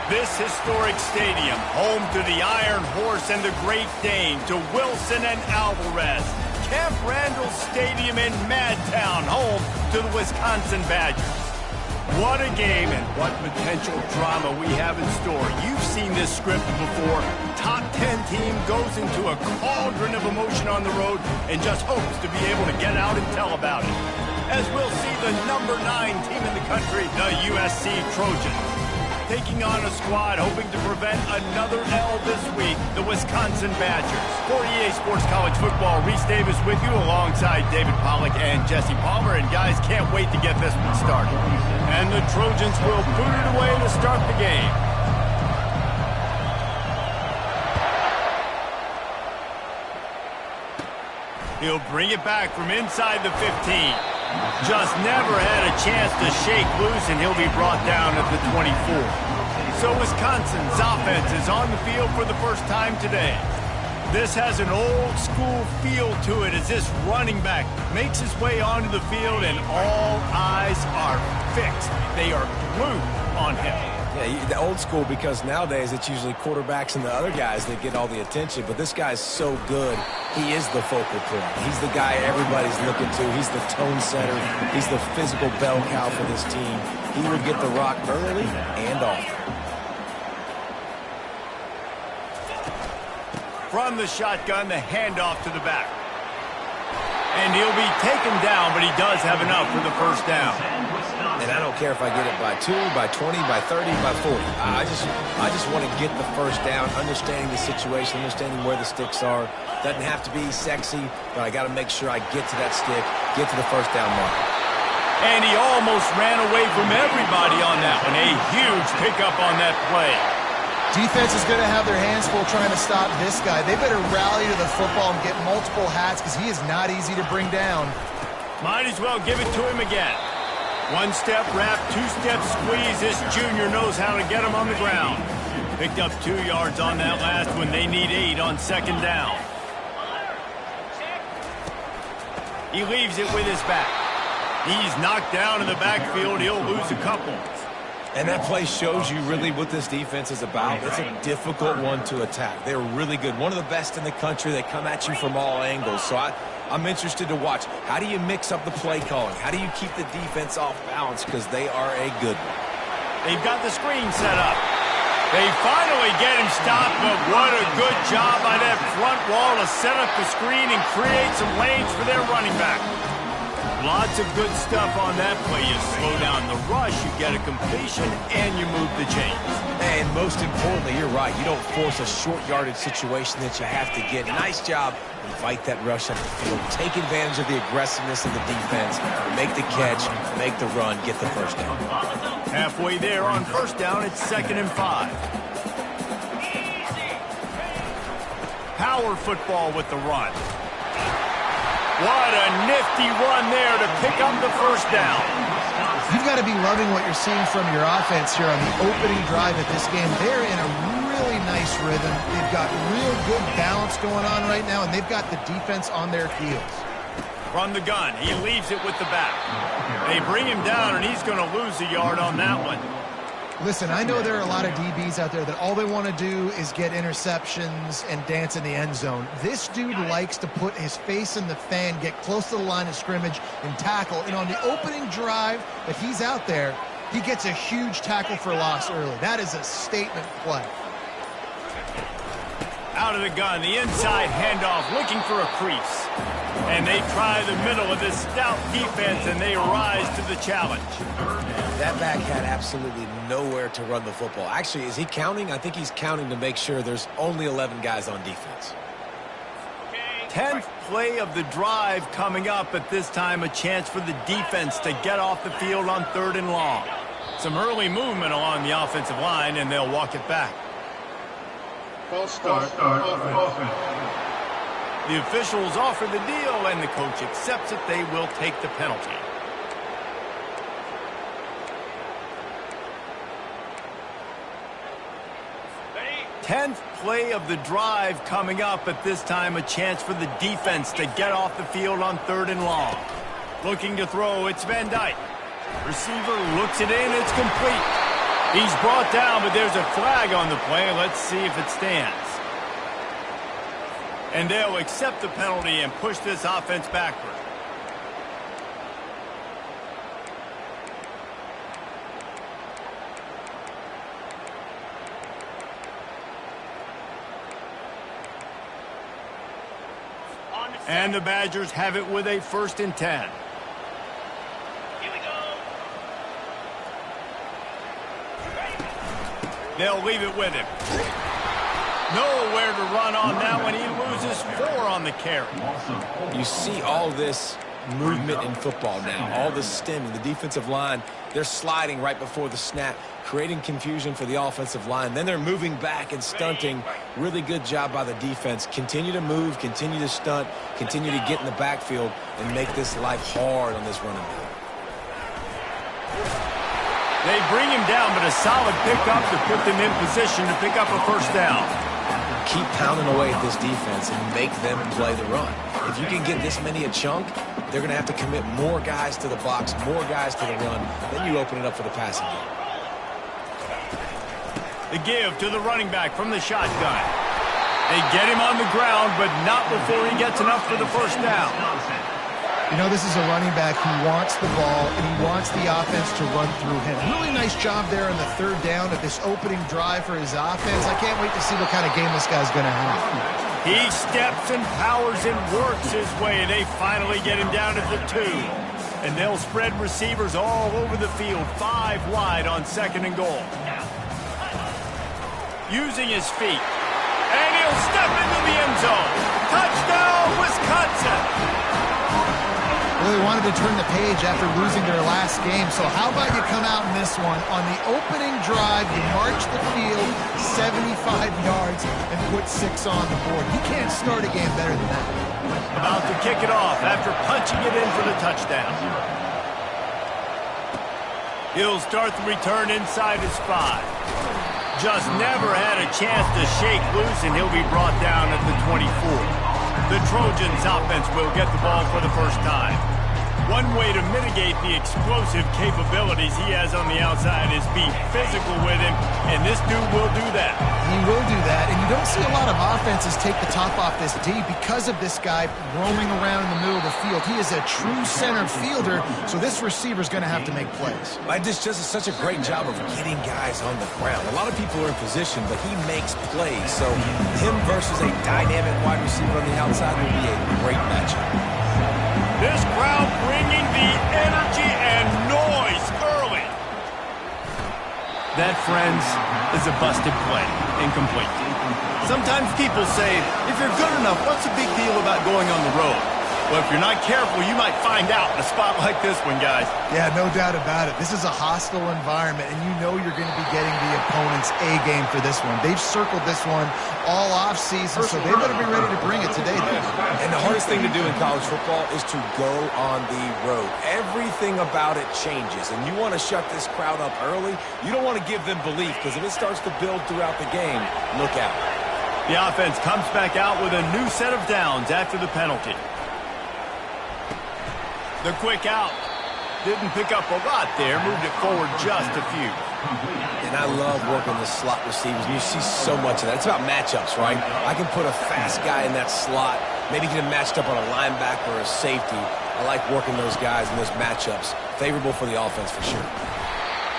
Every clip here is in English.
This historic stadium, home to the Iron Horse and the Great Dane, to Wilson and Alvarez. Camp Randall Stadium in Madtown, home to the Wisconsin Badgers. What a game and what potential drama we have in store. You've seen this script before. Top 10 team goes into a cauldron of emotion on the road and just hopes to be able to get out and tell about it. As we'll see the number 9 team in the country, the USC Trojans, taking on a squad hoping to prevent another L this week, the Wisconsin Badgers. For EA Sports College Football, Reese Davis with you alongside David Pollack and Jesse Palmer. And guys, can't wait to get this one started. And the Trojans will boot it away to start the game. He'll bring it back from inside the 15. Just never had a chance to shake loose, and he'll be brought down at the 24. So Wisconsin's offense is on the field for the first time today. This has an old-school feel to it as this running back makes his way onto the field, and all eyes are fixed. They are glued on him. Yeah, the old school, because nowadays it's usually quarterbacks and the other guys that get all the attention, but this guy's so good. He is the focal point. He's the guy everybody's looking to. He's the tone setter. He's the physical bell cow for this team. He will get the rock early and often. From the shotgun, the handoff to the back. And he'll be taken down, but he does have enough for the first down. And I don't care if I get it by 2, by 20, by 30, by 40. I just want to get the first down, understanding the situation, understanding where the sticks are. Doesn't have to be sexy, but I got to make sure I get to that stick, get to the first down mark. And he almost ran away from everybody on that one. A huge pickup on that play. Defense is going to have their hands full trying to stop this guy. They better rally to the football and get multiple hats because he is not easy to bring down. Might as well give it to him again. One-step wrap, two-step squeeze. This junior knows how to get him on the ground. Picked up 2 yards on that last one. They need 8 on second down. He leaves it with his back. He's knocked down in the backfield. He'll lose a couple. And that play shows you really what this defense is about. It's a difficult one to attack. They're really good. One of the best in the country. They come at you from all angles. So I'm interested to watch. How do you mix up the play calling? How do you keep the defense off balance? Because they are a good one. They've got the screen set up. They finally get him stopped, but what a good job by that front wall to set up the screen and create some lanes for their running back. Lots of good stuff on that play. You slow down the rush, you get a completion, and you move the chains. And most importantly, you're right. You don't force a short yardage situation that you have to get. Nice job. Fight that rush up the field. Take advantage of the aggressiveness of the defense. Make the catch, make the run, get the first down. Halfway there on first down, it's 2nd and 5. Power football with the run. What a nifty run there to pick up the first down. You've got to be loving what you're seeing from your offense here on the opening drive at this game. They're in a really nice rhythm. They've got real good balance going on right now, and they've got the defense on their heels. From the gun, he leaves it with the back. They bring him down, and he's going to lose a yard on that one. Listen, I know there are a lot of DBs out there that all they want to do is get interceptions and dance in the end zone. This dude likes to put his face in the fan, get close to the line of scrimmage, and tackle. And on the opening drive that he's out there, he gets a huge tackle for loss early. That is a statement play. Out of the gun, the inside handoff, looking for a crease. And they try the middle of this stout defense, and they rise to the challenge. That back had absolutely nowhere to run the football. Actually, is he counting? I think he's counting to make sure there's only 11 guys on defense. 10th play of the drive coming up. At this time, a chance for the defense to get off the field on 3rd and long. Some early movement along the offensive line, and they'll walk it back. False start offense. The officials offer the deal, and the coach accepts it. They will take the penalty. 10th play of the drive coming up. At this time, a chance for the defense to get off the field on 3rd and long. Looking to throw, it's Van Dyke. Receiver looks it in, it's complete. He's brought down, but there's a flag on the play. Let's see if it stands. And they'll accept the penalty and push this offense backward. And the Badgers have it with a 1st and 10. Here we go. They'll leave it with him. Nowhere to run on that one. He loses 4 on the carry. You see all this movement in football now, all the stemming, the defensive line, they're sliding right before the snap, creating confusion for the offensive line. Then they're moving back and stunting. Really good job by the defense. Continue to move, continue to stunt, continue to get in the backfield and make this life hard on this running back. They bring him down, but a solid pickup to put them in position to pick up a 1st down. Keep pounding away at this defense and make them play the run. If you can get this many a chunk, they're going to have to commit more guys to the box, more guys to the run. Then you open it up for the passing game. The give to the running back from the shotgun. They get him on the ground, but not before he gets enough for the 1st down. You know, this is a running back who wants the ball, and he wants the offense to run through him. Really nice job there on the 3rd down of this opening drive for his offense. I can't wait to see what kind of game this guy's going to have. He steps and powers and works his way. They finally get him down at the 2. And they'll spread receivers all over the field, 5 wide on 2nd and goal. Using his feet. And he'll step into the end zone. Touchdown, Wisconsin! Well, they wanted to turn the page after losing their last game, so how about you come out in this one? On the opening drive, you march the field 75 yards and put 6 on the board. You can't start a game better than that. About to kick it off after punching it in for the touchdown. He'll start the return inside his 5. Just never had a chance to shake loose, and he'll be brought down at the 24. The Trojans offense will get the ball for the 1st time. One way to mitigate the explosive capabilities he has on the outside is be physical with him, and this dude will do that. He will do that, and you don't see a lot of offenses take the top off this D because of this guy roaming around in the middle of the field. He is a true center fielder, so this receiver's going to have to make plays. This just is such a great job of getting guys on the ground. A lot of people are in position, but he makes plays, so him versus a dynamic wide receiver on the outside will be a great matchup. This crowd bringing the energy and noise early. That, friends, is a busted play. Incomplete. Sometimes people say, if you're good enough, what's the big deal about going on the road? Well, if you're not careful, you might find out in a spot like this one, guys. Yeah, no doubt about it. This is a hostile environment, and you know you're going to be getting the opponent's A game for this one. They've circled this one all offseason, so they better be ready to bring it today. And the hardest thing to do in college football is to go on the road. Everything about it changes, and you want to shut this crowd up early. You don't want to give them belief, because if it starts to build throughout the game, look out. The offense comes back out with a new set of downs after the penalty. The quick out. Didn't pick up a lot there. Moved it forward just a few. And I love working the slot receivers. You see so much of that. It's about matchups, right? I can put a fast guy in that slot, maybe get him matched up on a linebacker or a safety. I like working those guys in those matchups. Favorable for the offense for sure.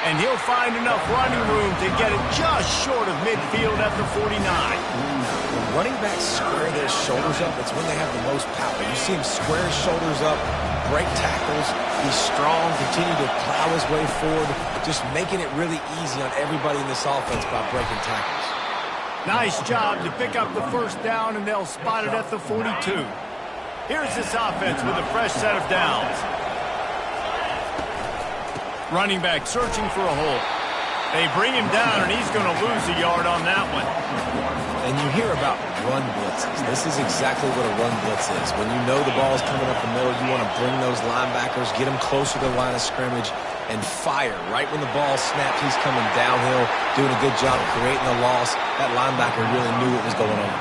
And he'll find enough running room to get it just short of midfield at the 49. When running backs square their shoulders up, it's when they have the most power. You see him square his shoulders up, break tackles, be strong, continue to plow his way forward, just making it really easy on everybody in this offense by breaking tackles. Nice job to pick up the 1st down, and they'll spot it at the 42. Here's this offense with a fresh set of downs. Running back searching for a hole. They bring him down, and he's going to lose a yard on that one. And you hear about run blitzes. This is exactly what a run blitz is. When you know the ball's coming up the middle, you want to bring those linebackers, get them closer to the line of scrimmage, and fire. Right when the ball snaps, he's coming downhill, doing a good job of creating a loss. That linebacker really knew what was going on.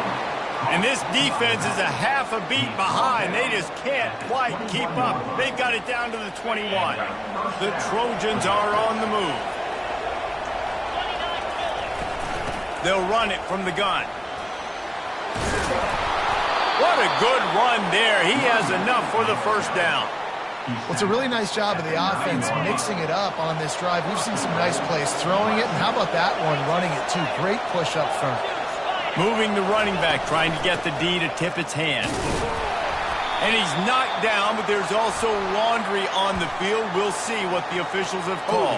And this defense is a half a beat behind. They just can't quite keep up. They've got it down to the 21. The Trojans are on the move. They'll run it from the gun. What a good run there. He has enough for the first down. Well, it's a really nice job of the offense mixing it up on this drive. We've seen some nice plays throwing it, and how about that one running it too? Great push up front. Moving the running back, trying to get the D to tip its hand. And he's knocked down, but there's also laundry on the field. We'll see what the officials have called.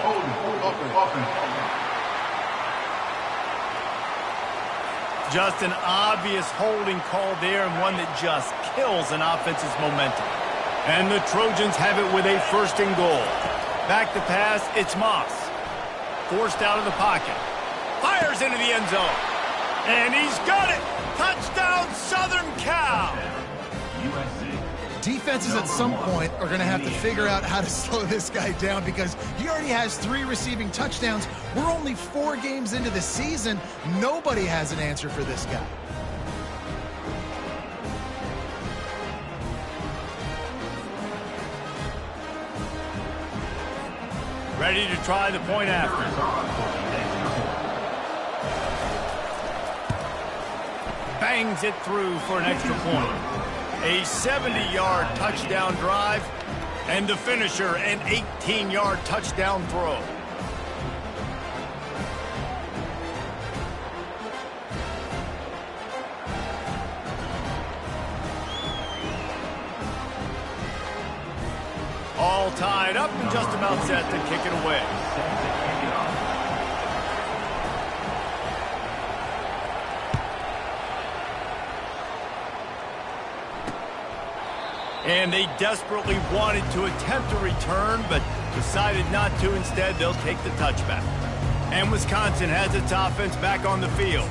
Just an obvious holding call there, and one that just kills an offense's momentum. And the Trojans have it with a first and goal. Back to pass, it's Moss. Forced out of the pocket. Fires into the end zone. And he's got it! Touchdown, Southern Cal! Defenses at some point are going to have to figure out how to slow this guy down because he already has 3 receiving touchdowns. We're only 4 games into the season. Nobody has an answer for this guy. Ready to try the point after. Bangs it through for an extra point. A 70-yard touchdown drive, and the finisher, an 18-yard touchdown throw. All tied up and just about set to kick it away. And they desperately wanted to attempt a return, but decided not to. Instead, they'll take the touchback. And Wisconsin has its offense back on the field.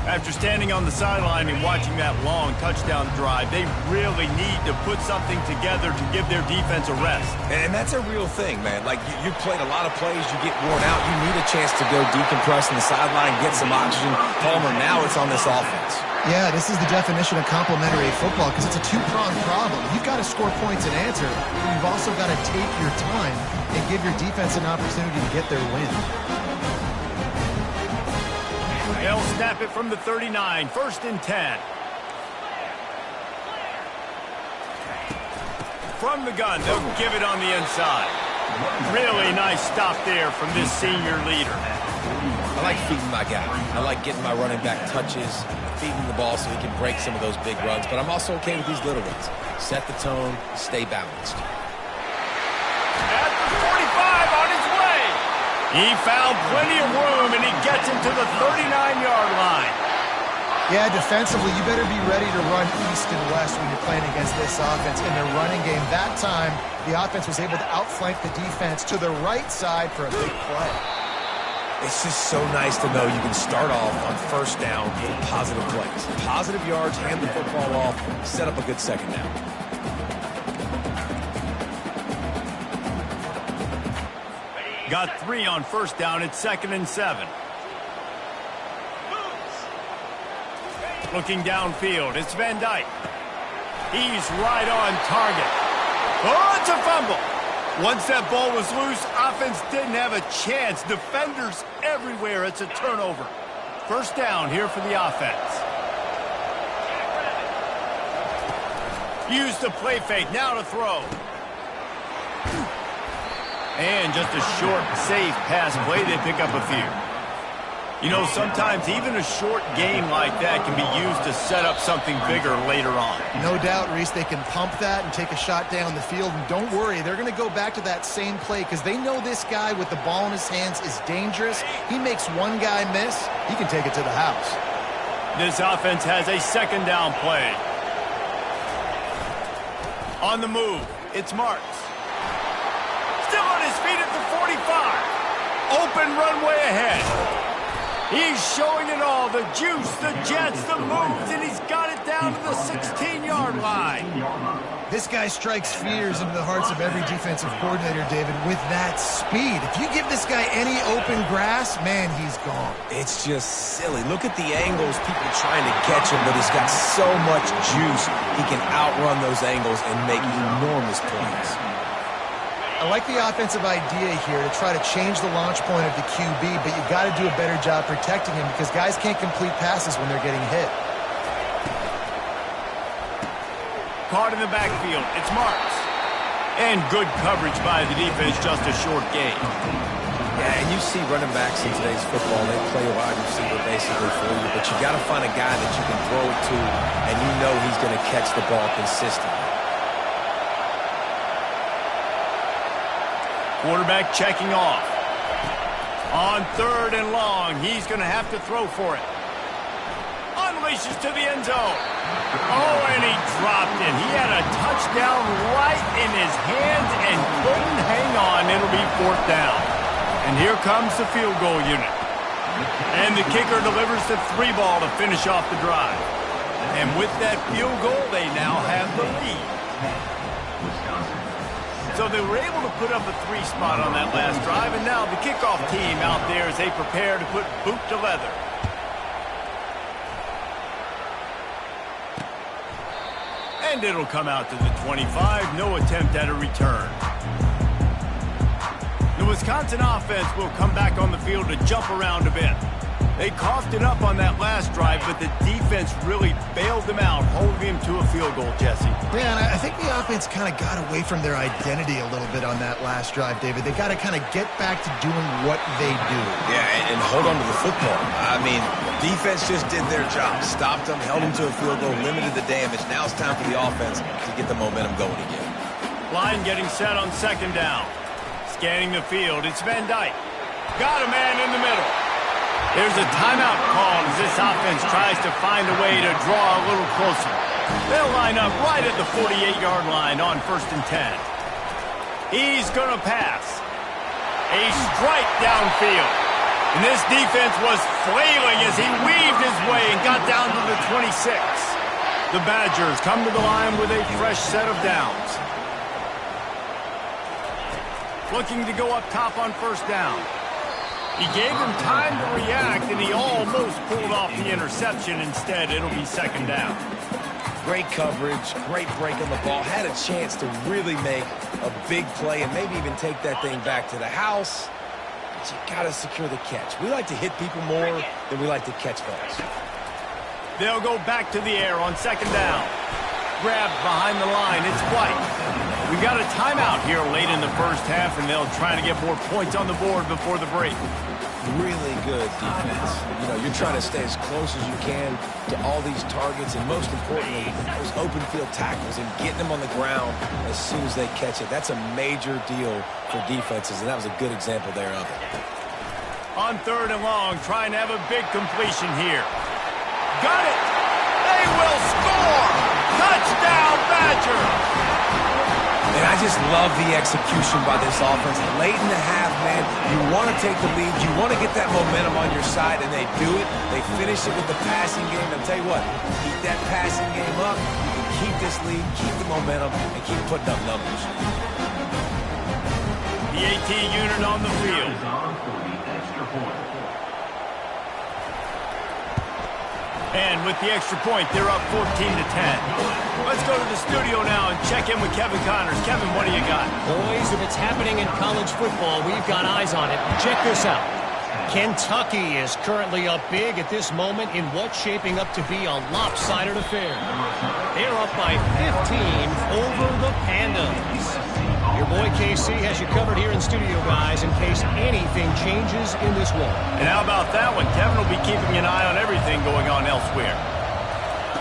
After standing on the sideline and watching that long touchdown drive, they really need to put something together to give their defense a rest. And that's a real thing, man. Like, you played a lot of plays, you get worn out, you need a chance to go decompress on the sideline, get some oxygen. Palmer, now it's on this offense. Yeah, this is the definition of complementary football because it's a 2-pronged problem. You've got to score points and answer, but you've also got to take your time and give your defense an opportunity to get their win. They'll snap it from the 39, 1st and 10. From the gun, they'll give it on the inside. Really nice stop there from this senior leader. I like feeding my guy. I like getting my running back touches, feeding the ball so he can break some of those big runs, but I'm also okay with these little ones. Set the tone, stay balanced. At the 45 on his way. He found plenty of room, and he gets into the 39-yard line. Yeah, defensively, you better be ready to run east and west when you're playing against this offense. In their running game, that time, the offense was able to outflank the defense to the right side for a big play. It's just so nice to know you can start off on first down with positive plays. Positive yards, hand the football off, set up a good second down. Got 3 on first down. It's 2nd and 7. Looking downfield, it's Van Dyke. He's right on target. Oh, it's a fumble. Once that ball was loose, offense didn't have a chance. Defenders everywhere. It's a turnover. First down here for the offense. Use the play fake. Now to throw. And just a short, safe pass play. They pick up a few. You know, sometimes even a short game like that can be used to set up something bigger later on. No doubt, Reese, they can pump that and take a shot down the field. And don't worry, they're going to go back to that same play because they know this guy with the ball in his hands is dangerous. He makes one guy miss, he can take it to the house. This offense has a 2nd down play. On the move, it's Marks. Still on his feet at the 45. Open runway ahead. He's showing it all, the juice, the jets, the moves, and he's got it down to the 16-yard line. This guy strikes fears into the hearts of every defensive coordinator, David, with that speed. If you give this guy any open grass, man, he's gone. It's just silly. Look at the angles, people trying to catch him, but he's got so much juice. He can outrun those angles and make enormous plays. I like the offensive idea here to try to change the launch point of the QB, but you got to do a better job protecting him because guys can't complete passes when they're getting hit. Caught in the backfield. It's Marks. And good coverage by the defense, just a short gain. Yeah, and you see running backs in today's football, they play wide receiver basically for you, but you got to find a guy that you can throw it to, and you know he's going to catch the ball consistently. Quarterback checking off. On 3rd and long, he's going to have to throw for it. Unleashes to the end zone. Oh, and he dropped it. He had a touchdown right in his hands and couldn't hang on. It'll be 4th down. And here comes the field goal unit. And the kicker delivers the 3 ball to finish off the drive. And with that field goal, they now have the lead. So they were able to put up a 3 spot on that last drive, and now the kickoff team out there as they prepare to put boot to leather. And it'll come out to the 25. No attempt at a return. The Wisconsin offense will come back on the field to jump around a bit. They coughed it up on that last drive, but the defense really bailed them out, holding them to a field goal, Jesse. Yeah, and I think the offense kind of got away from their identity a little bit on that last drive, David. They got to kind of get back to doing what they do. Yeah, and hold on to the football. I mean, defense just did their job. Stopped them, held them to a field goal, limited the damage. Now it's time for the offense to get the momentum going again. Line getting set on 2nd down. Scanning the field, it's Van Dyke. Got a man in the middle. There's a timeout called as this offense tries to find a way to draw a little closer. They'll line up right at the 48-yard line on 1st and 10. He's going to pass. A strike downfield. And this defense was flailing as he weaved his way and got down to the 26. The Badgers come to the line with a fresh set of downs. Looking to go up top on 1st down. He gave him time to react, and he almost pulled off the interception. Instead, it'll be 2nd down. Great coverage, great break on the ball. Had a chance to really make a big play and maybe even take that thing back to the house. But you got to secure the catch. We like to hit people more than we like to catch balls. They'll go back to the air on 2nd down. Grabbed behind the line. It's White. We've got a timeout here late in the 1st half, and they'll try to get more points on the board before the break. Really good defense. You know, you're trying to stay as close as you can to all these targets, and most importantly, those open field tackles and getting them on the ground as soon as they catch it. That's a major deal for defenses, and that was a good example there of it. On 3rd and long, trying to have a big completion here. Got it! They will score! Touchdown, Badger! And I just love the execution by this offense. Late in the half, man, you want to take the lead. You want to get that momentum on your side, and they do it. They finish it with the passing game. I'll tell you what, keep that passing game up. You can keep this lead, keep the momentum, and keep putting up numbers. The AT unit on the field. And with the extra point, they're up 14-10. Let's go to the studio now and check in with Kevin Connors. Kevin, what do you got? Boys, if it's happening in college football, we've got eyes on it. Check this out. Kentucky is currently up big at this moment in what's shaping up to be a lopsided affair. They're up by 15 over the Pandas. Your boy KC has you covered here in studio, guys, in case anything changes in this one. And how about that one? Kevin will be keeping an eye on everything going on elsewhere.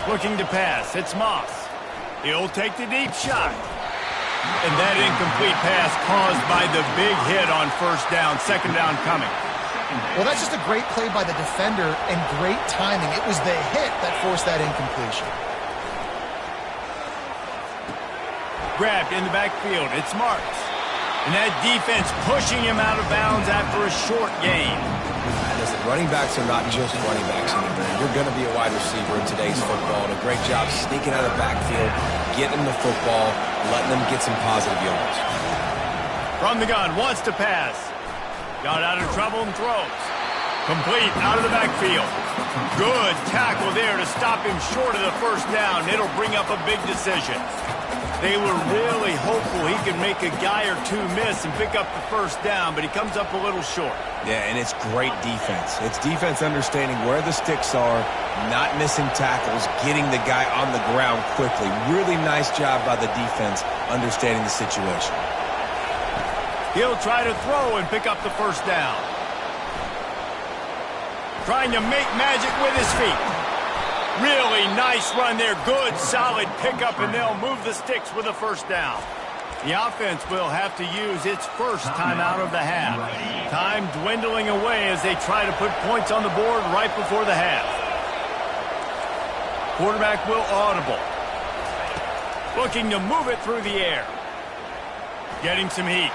Looking to pass. It's Moss. He'll take the deep shot. And that incomplete pass caused by the big hit on 1st down. 2nd down coming. Well, that's just a great play by the defender and great timing. It was the hit that forced that incompletion. Grabbed in the backfield. It's Marks. And that defense pushing him out of bounds after a short gain. Listen, running backs are not just running backs anymore. You're going to be a wide receiver in today's football. And a great job sneaking out of the backfield, getting them the football, letting them get some positive yards. From the gun, wants to pass. Got out of trouble and throws. Complete out of the backfield. Good tackle there to stop him short of the 1st down. It'll bring up a big decision. They were really hopeful he could make a guy or two miss and pick up the first down, but he comes up a little short. Yeah, and it's great defense. It's defense understanding where the sticks are, not missing tackles, getting the guy on the ground quickly. Really nice job by the defense understanding the situation. He'll try to throw and pick up the first down. Trying to make magic with his feet. Really nice run there. Good, solid pickup, and they'll move the sticks with a first down. The offense will have to use its first timeout of the half. Time dwindling away as they try to put points on the board right before the half. Quarterback will audible. Looking to move it through the air. Getting some heat.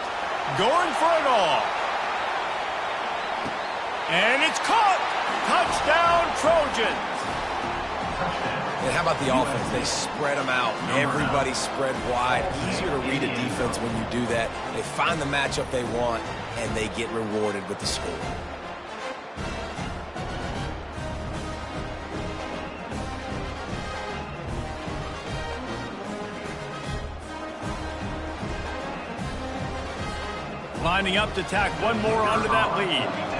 Going for it all. And it's caught. Touchdown, Trojans. And how about the offense? They spread them out. Everybody spread wide. Easier to read a defense when you do that. They find the matchup they want, and they get rewarded with the score. Lining up to tack one more onto that lead.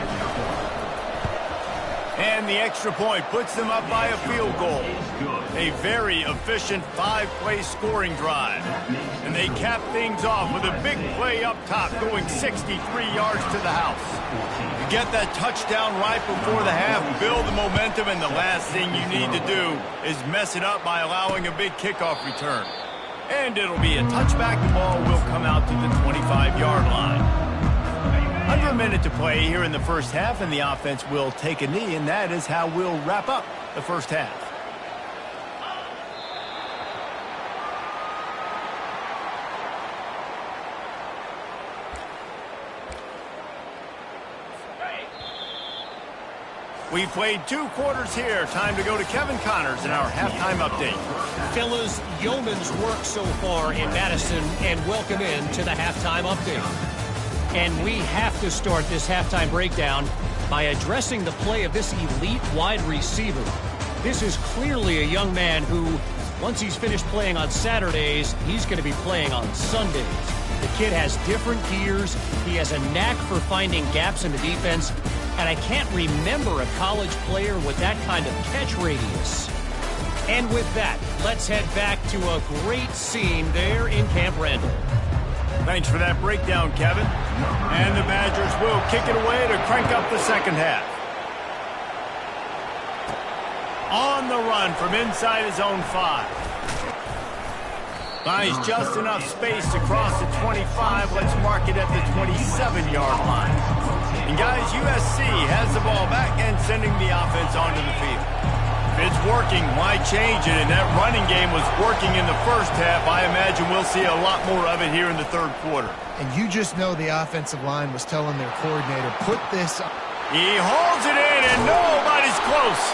And the extra point puts them up by a field goal. A very efficient 5-play scoring drive. And they cap things off with a big play up top going 63 yards to the house. You get that touchdown right before the half, build the momentum, and the last thing you need to do is mess it up by allowing a big kickoff return. And it'll be a touchback. The ball will come out to the 25-yard line. Under a minute to play here in the first half, and the offense will take a knee, and that is how we'll wrap up the first half. We played 2 quarters here. Time to go to Kevin Connors in our halftime update. Fellas, yeoman's work so far in Madison, and welcome in to the halftime update. And we have to start this halftime breakdown by addressing the play of this elite wide receiver. This is clearly a young man who, once he's finished playing on Saturdays, he's going to be playing on Sundays. The kid has different gears. He has a knack for finding gaps in the defense. And I can't remember a college player with that kind of catch radius. And with that, let's head back to a great scene there in Camp Randall. Thanks for that breakdown, Kevin. And the Badgers will kick it away to crank up the second half. On the run from inside his own 5. Finds just enough space to cross the 25. Let's mark it at the 27-yard line. And guys, USC has the ball back and sending the offense onto the field. If it's working, why change it? And that running game was working in the first half. I imagine we'll see a lot more of it here in the third quarter. And you just know the offensive line was telling their coordinator, put this up. He hauls it in, and nobody's close.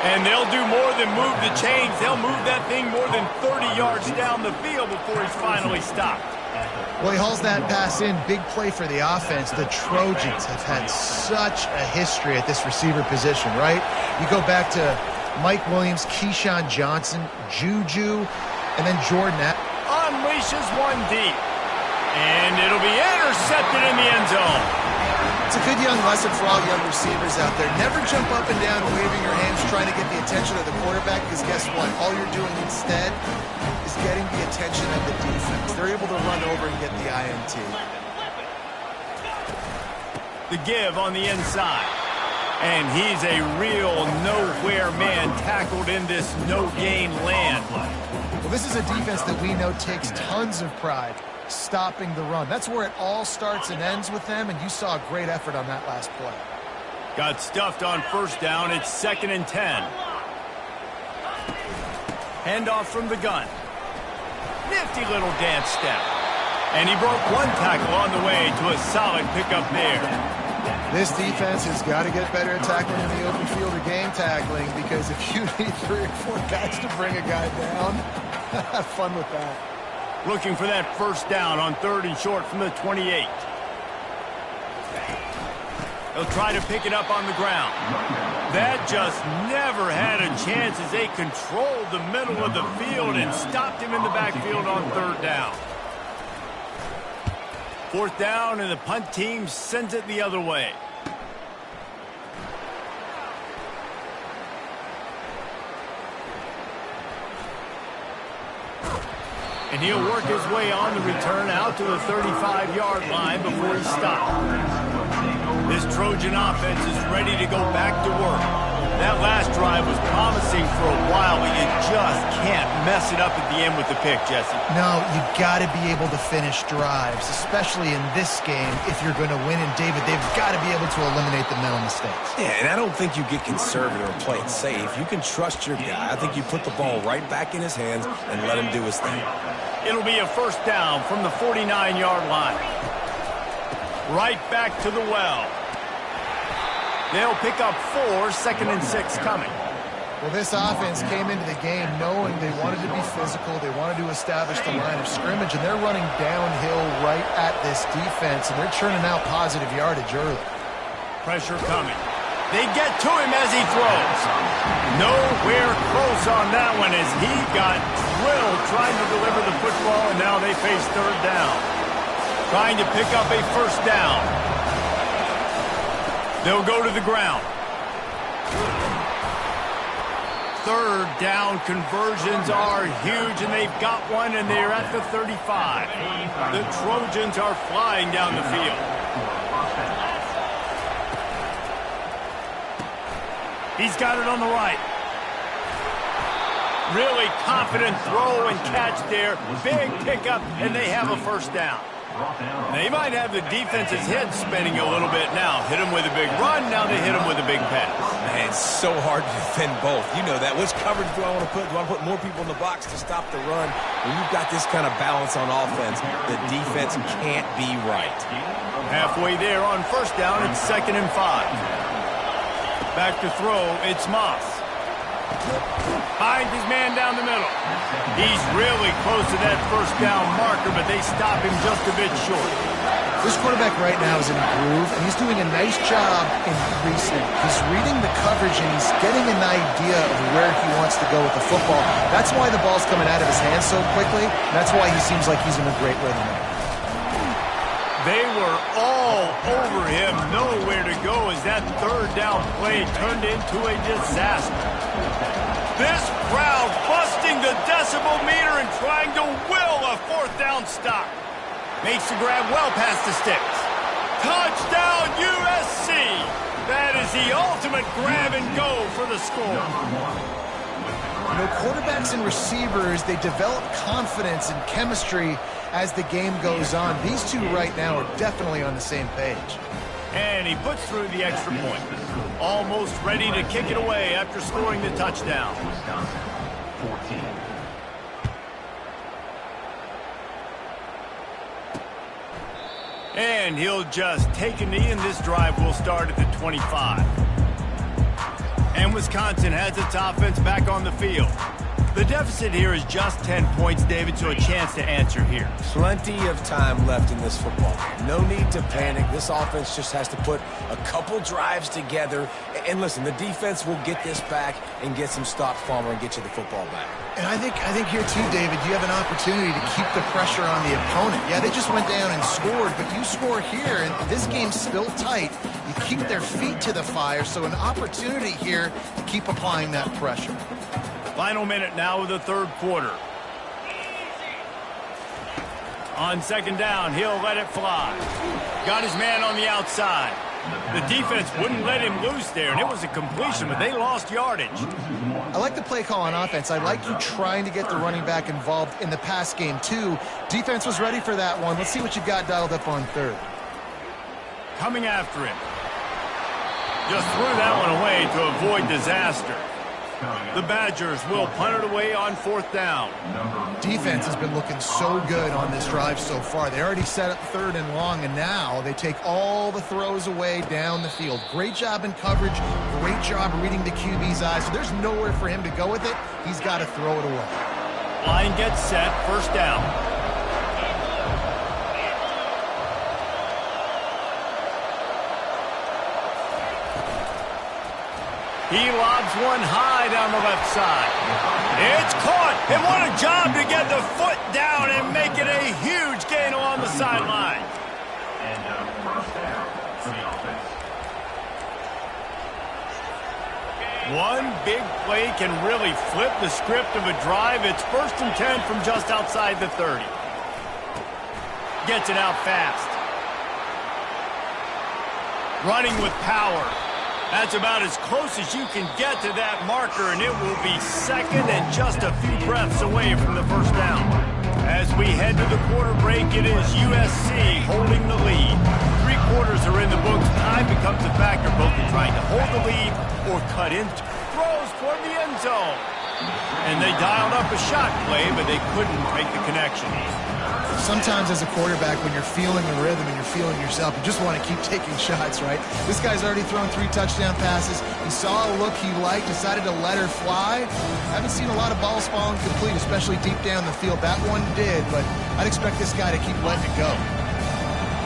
And they'll do more than move the chains. They'll move that thing more than 30 yards down the field before he's finally stopped. Well, he hauls that pass in. Big play for the offense. The Trojans have had such a history at this receiver position, right? You go back to Mike Williams, Keyshawn Johnson, Juju, and then Jordan. Unleashes one deep. And it'll be intercepted in the end zone. It's a good young lesson for all young receivers out there. Never jump up and down waving your hands trying to get the attention of the quarterback, because guess what? All you're doing instead is getting the attention of the defense. They're able to run over and get the INT. The give on the inside. And he's a real nowhere man tackled in this no-gain land. Well, this is a defense that we know takes tons of pride stopping the run. That's where it all starts and ends with them, and you saw a great effort on that last play. Got stuffed on first down. It's 2nd and 10. Handoff from the gun. Nifty little dance step. And he broke one tackle on the way to a solid pickup there. This defense has got to get better at tackling in the open field or game tackling, because if you need 3 or 4 guys to bring a guy down, have fun with that. Looking for that first down on 3rd and short from the 28. He'll try to pick it up on the ground. That just never had a chance as they controlled the middle of the field and stopped him in the backfield on third down. Fourth down, and the punt team sends it the other way. And he'll work his way on the return out to the 35-yard line before he stops. This Trojan offense is ready to go back to work. That last drive was promising for a while, but you just can't mess it up at the end with the pick, Jesse. No, you got to be able to finish drives, especially in this game if you're going to win. And, David, they've got to be able to eliminate the mental mistakes. Yeah, and I don't think you get conservative or play it safe. You can trust your guy. I think you put the ball right back in his hands and let him do his thing. It'll be a first down from the 49-yard line. Right back to the well. They'll pick up 4, 2nd and 6 coming. Well, this offense came into the game knowing they wanted to be physical, they wanted to establish the line of scrimmage, and they're running downhill right at this defense, and they're churning out positive yardage early. Pressure coming. They get to him as he throws. Nowhere close on that one as he got drilled trying to deliver the football, and now they face third down. Trying to pick up a first down. They'll go to the ground. Third down conversions are huge, and they've got one, and they're at the 35. The Trojans are flying down the field. He's got it on the right. Really confident throw and catch there. Big pickup, and they have a first down. They might have the defense's head spinning a little bit now. Hit him with a big run, now they hit him with a big pass. Man, it's so hard to defend both. You know that. Which coverage do I want to put? Do I want to put more people in the box to stop the run? When you've got this kind of balance on offense, the defense can't be right. Halfway there on first down, it's 2nd and 5. Back to throw, it's Moss. Finds his man down the middle. He's really close to that first down marker, but they stop him just a bit short. This quarterback right now is in a groove, and he's doing a nice job in recent. He's reading the coverage, and he's getting an idea of where he wants to go with the football. That's why the ball's coming out of his hands so quickly. That's why he seems like he's in a great rhythm. They were all over him, nowhere to go as that third down play turned into a disaster. This crowd busting the decibel meter and trying to will a fourth down stop. Makes the grab well past the sticks. Touchdown USC! That is the ultimate grab and go for the score. You know, quarterbacks and receivers, they develop confidence and chemistry as the game goes on. These two right now are definitely on the same page. And he puts through the extra point. Almost ready to kick it away after scoring the touchdown. 14. And he'll just take a knee, and this drive will start at the 25. And Wisconsin has its offense back on the field. The deficit here is just 10 points, David, so a chance to answer here. Plenty of time left in this football game. No need to panic. This offense just has to put a couple drives together. And listen, the defense will get this back and get some stops, Palmer, and get you the football back. And I think here too, David, you have an opportunity to keep the pressure on the opponent. Yeah, they just went down and scored, but you score here, and this game's still tight. You keep their feet to the fire, so an opportunity here to keep applying that pressure. Final minute now of the third quarter. On second down, he'll let it fly. Got his man on the outside. The defense wouldn't let him loose there, and it was a completion, but they lost yardage. I like the play call on offense. I like you trying to get the running back involved in the pass game, too. Defense was ready for that one. Let's see what you got dialed up on third. Coming after him. Just threw that one away to avoid disaster. The Badgers will punt it away on fourth down. Defense has been looking so good on this drive so far. They already set up third and long, and now they take all the throws away down the field. Great job in coverage. Great job reading the QB's eyes. So there's nowhere for him to go with it. He's got to throw it away. Line gets set. First down. He lobs one high down the left side. It's caught, and what a job to get the foot down and make it a huge gain along the sideline. And first down for the offense. One big play can really flip the script of a drive. It's 1st and 10 from just outside the 30. Gets it out fast. Running with power. That's about as close as you can get to that marker, and it will be second and just a few breaths away from the first down. As we head to the quarter break, it is USC holding the lead. 3 quarters are in the books. Time becomes a factor, both in trying to hold the lead or cut in. Throws toward the end zone. And they dialed up a shot play, but they couldn't make the connection. Sometimes as a quarterback, when you're feeling the rhythm and you're feeling yourself, you just want to keep taking shots, right? This guy's already thrown 3 touchdown passes. He saw a look he liked, decided to let her fly. Haven't seen a lot of balls falling complete, especially deep down the field. That one did, but I'd expect this guy to keep letting it go.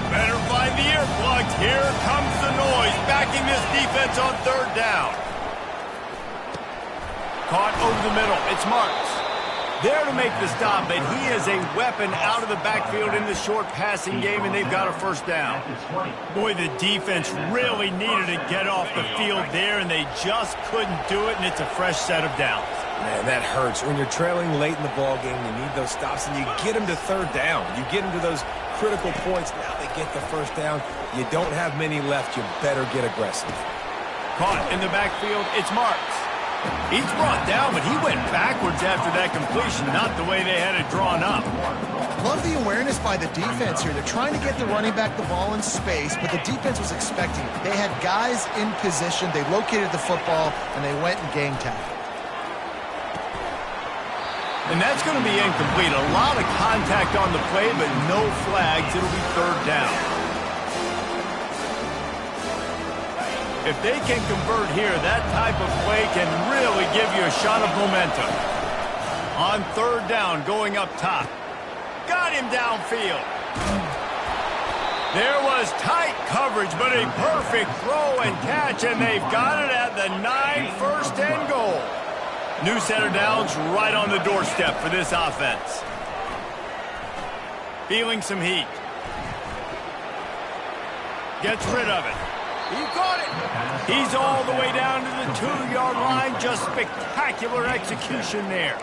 Better find the earplugs. Here comes the noise, backing this defense on 3rd down. Caught over the middle. It's Marks. There to make the stop, but he is a weapon out of the backfield in the short passing game, and they've got a first down. Boy, the defense really needed to get off the field there, and they just couldn't do it, and it's a fresh set of downs. Man, that hurts. When you're trailing late in the ball game, you need those stops, and you get them to 3rd down. You get them to those critical points. Now they get the first down. You don't have many left. You better get aggressive. Caught in the backfield, it's Marks. He's brought down, but he went backwards after that completion, not the way they had it drawn up. Love the awareness by the defense here. They're trying to get the running back the ball in space, but the defense was expecting it. They had guys in position. They located the football, and they went and gang tackled. And that's going to be incomplete. A lot of contact on the play, but no flags. It'll be 3rd down. If they can convert here, that type of play can really give you a shot of momentum. On 3rd down, going up top. Got him downfield. There was tight coverage, but a perfect throw and catch, and they've got it at the 9, 1st and goal. New set of downs right on the doorstep for this offense. Feeling some heat. Gets rid of it. He caught it. He's all the way down to the 2-yard line. Just spectacular execution there.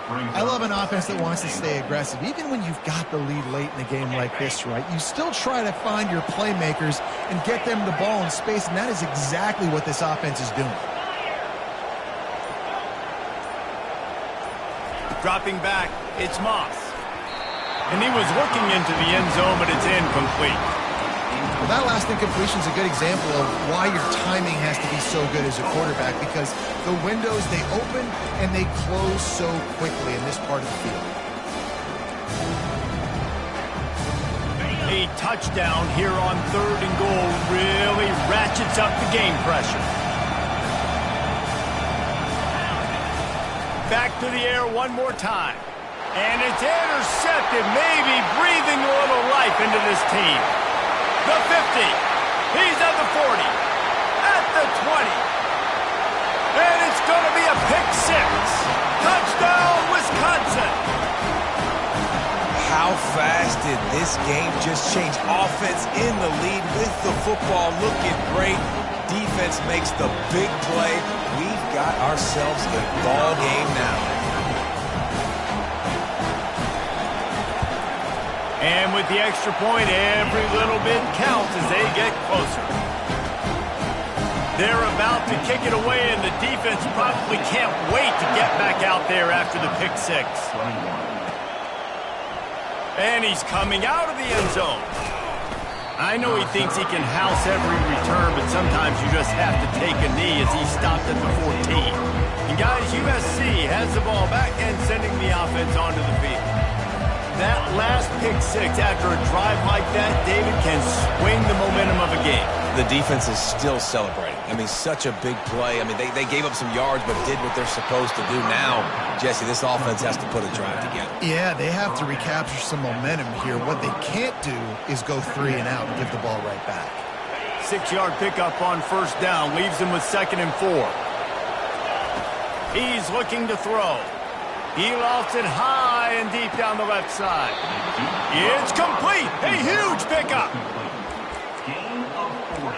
I love an offense that wants to stay aggressive. Even when you've got the lead late in a game like this, right? You still try to find your playmakers and get them the ball in space, and that is exactly what this offense is doing. Dropping back, it's Moss. And he was looking into the end zone, but it's incomplete. Well, that last incompletion is a good example of why your timing has to be so good as a quarterback, because the windows, they open and they close so quickly in this part of the field. A touchdown here on 3rd and goal really ratchets up the game pressure. Back to the air one more time. And it's intercepted, maybe breathing a little life into this team. The 50. He's at the 40. At the 20. And it's going to be a pick 6. Touchdown, Wisconsin. How fast did this game just change? Offense in the lead with the football looking great. Defense makes the big play. We've got ourselves a ball game now. And with the extra point, every little bit counts as they get closer. They're about to kick it away, and the defense probably can't wait to get back out there after the pick 6. And he's coming out of the end zone. I know he thinks he can house every return, but sometimes you just have to take a knee as he stopped at the 14. And guys, USC has the ball back and sending the offense onto the field. That last pick 6 after a drive like that, David, can swing the momentum of a game. The defense is still celebrating. I mean, such a big play. I mean, they gave up some yards but did what they're supposed to do. Now, Jesse, this offense has to put a drive together. Yeah, they have to recapture some momentum here. What they can't do is go 3 and out and give the ball right back. 6-yard pickup on 1st down leaves them with 2nd and 4. He's looking to throw. He lofts it high and deep down the left side. It's complete. A huge pickup. Gain of 40.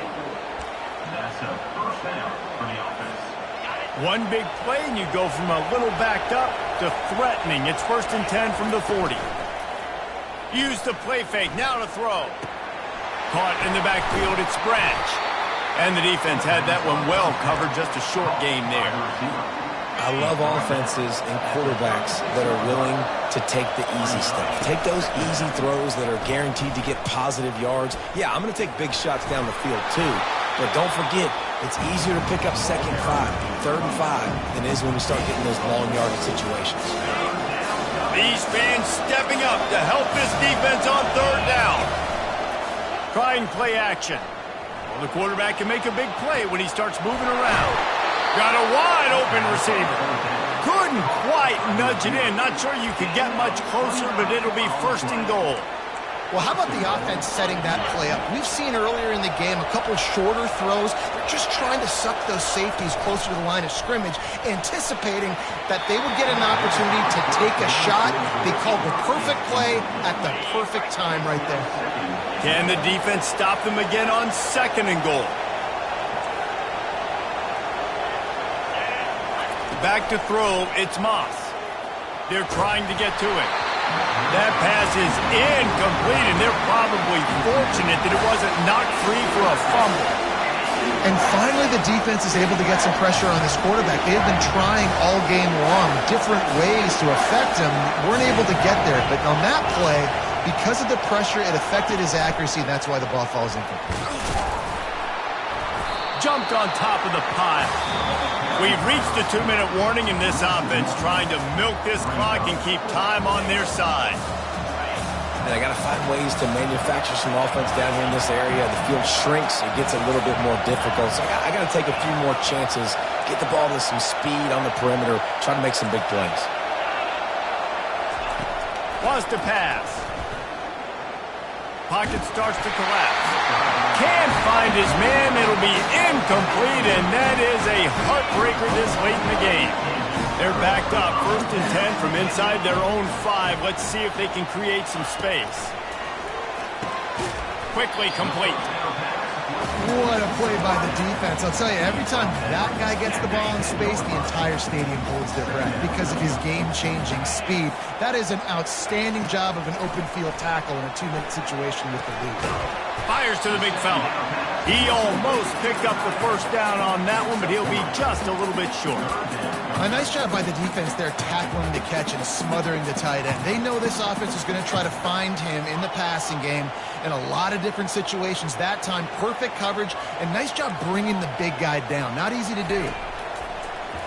That's a first down for the offense. One big play, and you go from a little backed up to threatening. It's 1st and 10 from the 40. Use the play fake. Now to throw. Caught in the backfield. It's Branch. And the defense had that one well covered. Just a short game there. I love offenses and quarterbacks that are willing to take the easy stuff. Take those easy throws that are guaranteed to get positive yards. Yeah, I'm going to take big shots down the field too. But don't forget, it's easier to pick up 2nd and 5, 3rd and 5 than it is when we start getting those long yardage situations. These fans stepping up to help this defense on 3rd down. Trying play action. Well, the quarterback can make a big play when he starts moving around. Got a wide open receiver. Couldn't quite nudge it in. Not sure you could get much closer, but it'll be 1st and goal. Well, how about the offense setting that play up? We've seen earlier in the game a couple shorter throws. They're just trying to suck those safeties closer to the line of scrimmage, anticipating that they would get an opportunity to take a shot. They called the perfect play at the perfect time right there. Can the defense stop them again on 2nd and goal? Back to throw, it's Moss. They're trying to get to it. That pass is incomplete, and they're probably fortunate that it wasn't knocked free for a fumble. And finally, the defense is able to get some pressure on this quarterback. They have been trying all game long, different ways to affect him. Weren't able to get there, but on that play, because of the pressure, it affected his accuracy, and that's why the ball falls incomplete. Jumped on top of the pile. We've reached the 2-minute warning in this offense, trying to milk this clock and keep time on their side. And I got to find ways to manufacture some offense down here in this area. The field shrinks. It gets a little bit more difficult. So I got to take a few more chances, get the ball to some speed on the perimeter, try to make some big plays. Wants to pass. Pocket starts to collapse. Can't find his man. It'll be incomplete, and that is a heartbreaker this late in the game. They're backed up, 1st and 10 from inside their own 5. Let's see if they can create some space. Quickly complete. What a play by the defense. I'll tell you, every time that guy gets the ball in space, the entire stadium holds their breath because of his game-changing speed. That is an outstanding job of an open field tackle in a 2-minute situation with the lead. Fires to the big fella. He almost picked up the 1st down on that one, but he'll be just a little bit short. A nice job by the defense there, tackling the catch and smothering the tight end. They know this offense is going to try to find him in the passing game in a lot of different situations. That time, perfect coverage, and nice job bringing the big guy down. Not easy to do.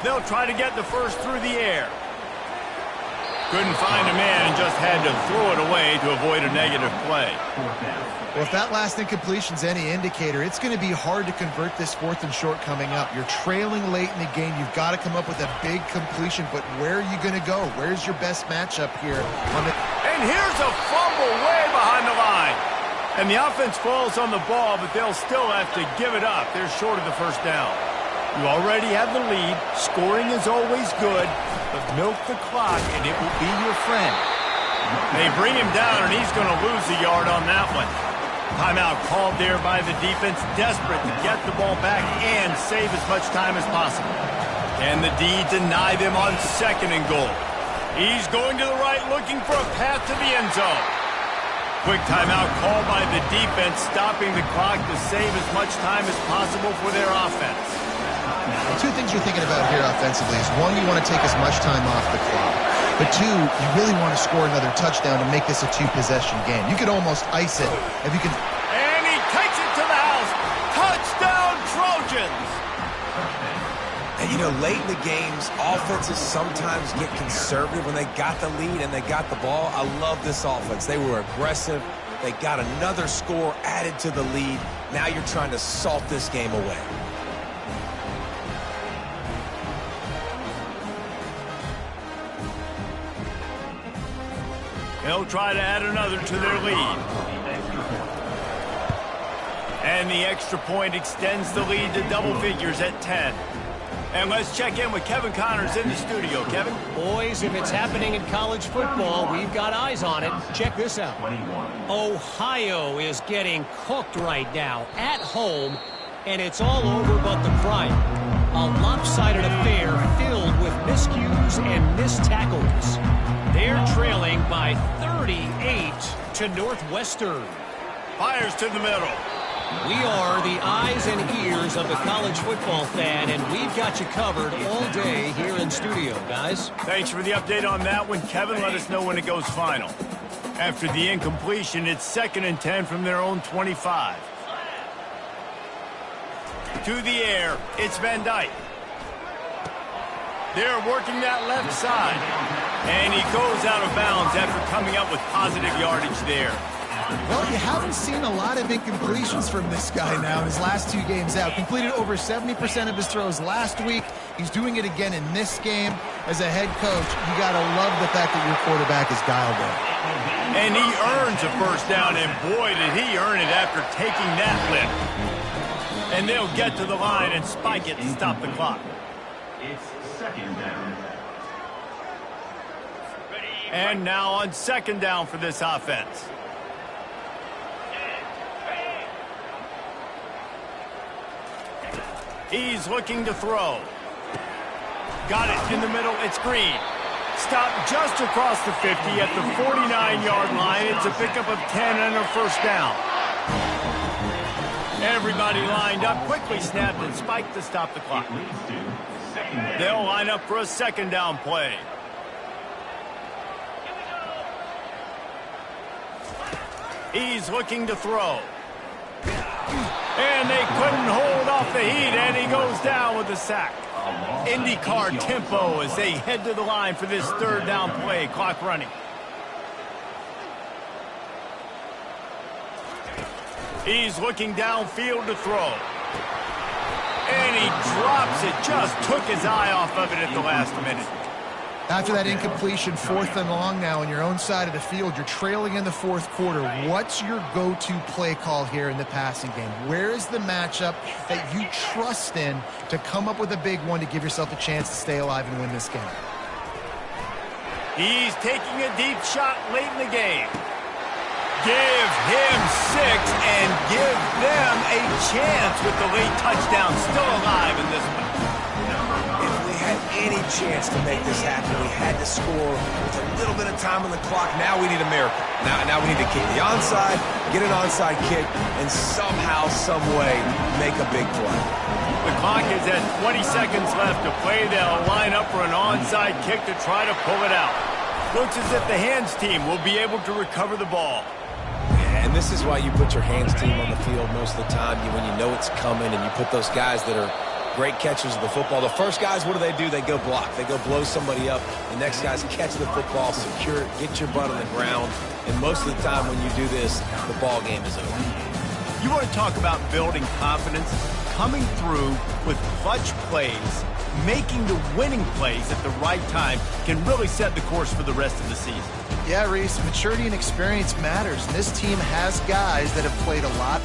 They'll try to get the 1st through the air. Couldn't find a man and just had to throw it away to avoid a negative play. Well, if that last incompletion's any indicator, it's going to be hard to convert this 4th and short coming up. You're trailing late in the game. You've got to come up with a big completion, but where are you going to go? Where's your best matchup here? And here's a fumble way behind the line. And the offense falls on the ball, but they'll still have to give it up. They're short of the 1st down. You already have the lead. Scoring is always good, but milk the clock, and it will be your friend. They bring him down, and he's going to lose a yard on that one. Timeout called there by the defense, desperate to get the ball back and save as much time as possible. Can the D deny them on 2nd and goal? He's going to the right, looking for a path to the end zone. Quick timeout called by the defense, stopping the clock to save as much time as possible for their offense. Two things you're thinking about here offensively is, one, you want to take as much time off the clock. But two, you really want to score another touchdown to make this a 2-possession game. You could almost ice it if you can. And he takes it to the house. Touchdown, Trojans! And, you know, late in the games, offenses sometimes get conservative when they got the lead and they got the ball. I love this offense. They were aggressive. They got another score added to the lead. Now you're trying to salt this game away. They'll try to add another to their lead. And the extra point extends the lead to double figures at 10. And let's check in with Kevin Connors in the studio. Kevin? Boys, if it's happening in college football, we've got eyes on it. Check this out. 21. Ohio is getting cooked right now at home, and it's all over but the crying. A lopsided affair filled with miscues and missed tackles. They're trailing by 38 to Northwestern. Fires to the middle. We are the eyes and ears of the college football fan, and we've got you covered all day here in studio, guys. Thanks for the update on that one, Kevin. Let us know when it goes final. After the incompletion, it's 2nd and 10 from their own 25. To the air, it's Van Dyke. They're working that left side. And he goes out of bounds after coming up with positive yardage there. Well, you haven't seen a lot of incompletions from this guy now in his last 2 games out. Completed over 70% of his throws last week. He's doing it again in this game. As a head coach, you got to love the fact that your quarterback is dialed in. And he earns a first down, and boy, did he earn it after taking that lift. And they'll get to the line and spike it to stop the clock. It's 2nd down. And now on 2nd down for this offense. He's looking to throw. Got it in the middle. It's Green. Stopped just across the 50 at the 49-yard line. It's a pickup of 10 and a first down. Everybody lined up, quickly snapped and spiked to stop the clock. It leads to 2nd down. They'll line up for a 2nd down play. He's looking to throw. And they couldn't hold off the heat, and he goes down with a sack. IndyCar tempo as they head to the line for this 3rd down play. Clock running. He's looking downfield to throw. And he drops it. Just took his eye off of it at the last minute. After that incompletion, 4th and long now on your own side of the field, you're trailing in the 4th quarter. What's your go-to play call here in the passing game? Where is the matchup that you trust in to come up with a big one to give yourself a chance to stay alive and win this game? He's taking a deep shot late in the game. Give him 6 and give them a chance with the late touchdown. Still alive in this one. If we had any chance to make this happen, we had to score with a little bit of time on the clock. Now we need a miracle. Now we need to kick the onside, get an onside kick, and somehow, some way, make a big play. The clock is at 20 seconds left to play. They'll line up for an onside kick to try to pull it out. Looks as if the hands team will be able to recover the ball. And this is why you put your hands team on the field most of the time when you know it's coming, and you put those guys that are great catchers of the football. The first guys, what do? They go block. They go blow somebody up. The next guys catch the football, secure it, get your butt on the ground. And most of the time when you do this, the ball game is over. You want to talk about building confidence? Coming through with clutch plays, making the winning plays at the right time can really set the course for the rest of the season. Yeah, Reese, maturity and experience matters. And this team has guys that have played a lot